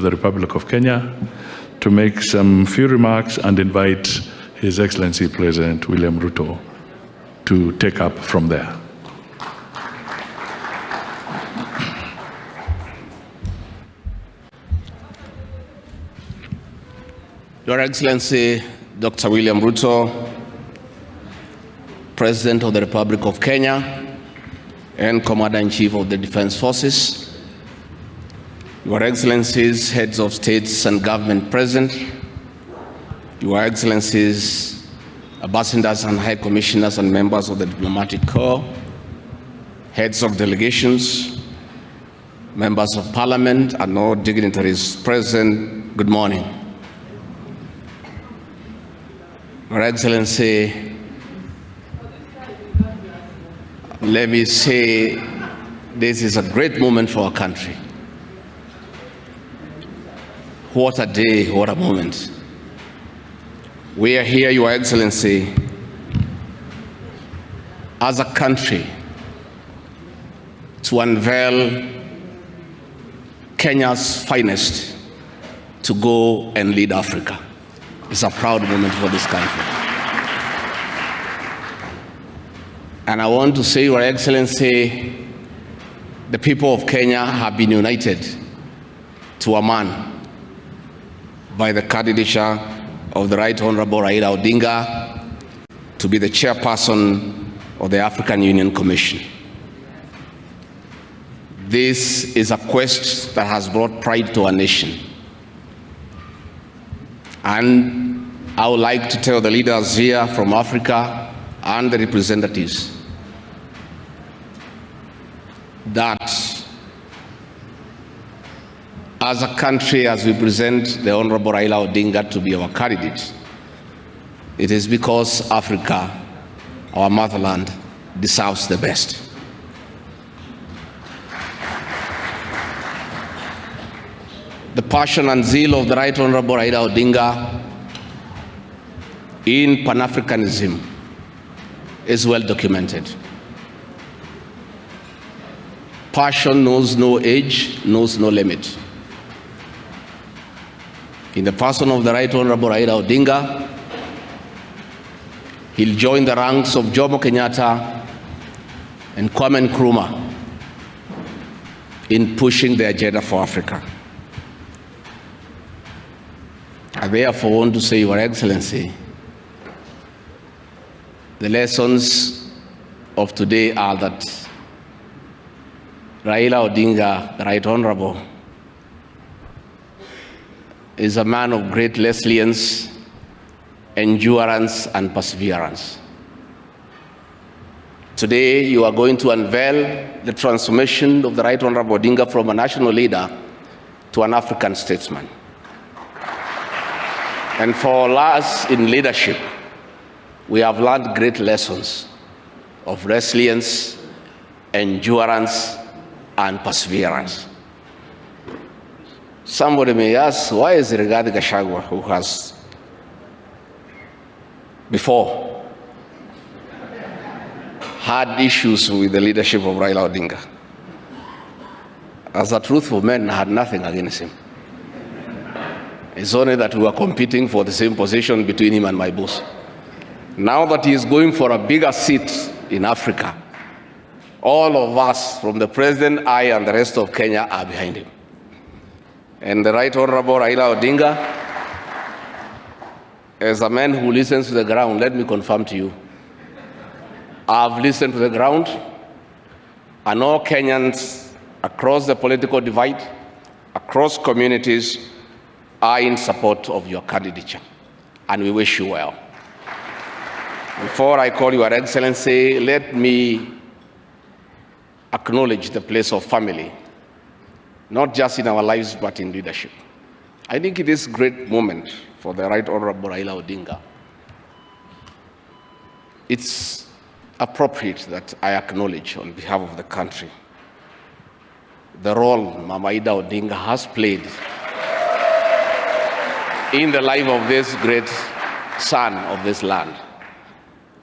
the Republic of Kenya to make some few remarks and invite His Excellency President William Ruto to take up from there. Your Excellency, Dr. William Ruto, President of the Republic of Kenya and Commander-in-Chief of the Defense Forces, Your Excellencies, Heads of States and Government present, Your Excellencies, Ambassadors and High Commissioners and members of the Diplomatic Corps, Heads of Delegations, Members of Parliament and all dignitaries present, good morning. Your Excellency, let me say this is a great moment for our country. What a day, what a moment. We are here, Your Excellency, as a country to unveil Kenya's finest to go and lead Africa. It's a proud moment for this country. And I want to say, Your Excellency, the people of Kenya have been united to a man by the candidature of the Right Honorable Raila Odinga to be the chairperson of the African Union Commission. This is a quest that has brought pride to our nation. And I would like to tell the leaders here from Africa and the representatives that as a country, as we present the Honorable Raila Odinga to be our candidate, it is because Africa, our motherland, deserves the best. The passion and zeal of the Right Honorable Raila Odinga in Pan-Africanism is well documented. Passion knows no age, knows no limit. In the person of the Right Honorable Raila Odinga, he'll join the ranks of Jomo Kenyatta and Kwame Nkrumah in pushing the agenda for Africa. I therefore want to say, Your Excellency, the lessons of today are that Raila Odinga, the Right Honorable, is a man of great resilience, endurance, and perseverance. Today, you are going to unveil the transformation of the Right Honorable Odinga from a national leader to an African statesman. And for us in leadership, we have learned great lessons of resilience, endurance, and perseverance. Somebody may ask, why is Rigathi Gachagua, who has before had issues with the leadership of Raila Odinga? As a truthful man, I had nothing against him. It's only that we were competing for the same position between him and my boss. Now that he is going for a bigger seat in Africa, all of us, from the president, I, and the rest of Kenya, are behind him. And the Right Honorable Raila Odinga, as a man who listens to the ground, let me confirm to you, I've listened to the ground, and all Kenyans across the political divide, across communities, are in support of your candidature, and we wish you well. Before I call Your Excellency, let me acknowledge the place of family, not just in our lives, but in leadership. I think it is a great moment for the Right Honorable Raila Odinga. It's appropriate that I acknowledge on behalf of the country the role Mama Ida Odinga has played in the life of this great son of this land.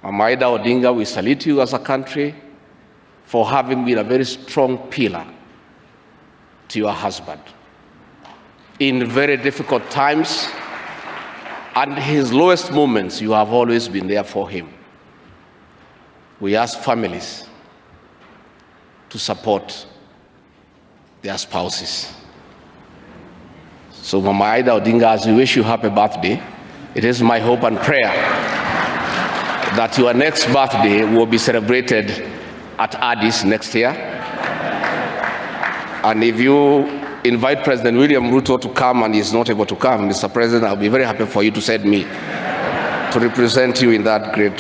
Mama Ida Odinga, we salute you as a country for having been a very strong pillar to your husband. in very difficult times, and his lowest moments, you have always been there for him. We ask families to support their spouses. So Mama Ida Odinga, as we wish you happy birthday, it is my hope and prayer that your next birthday will be celebrated at Addis next year. And if you invite President William Ruto to come and he's not able to come, Mr. President, I'll be very happy for you to send me to represent you in that great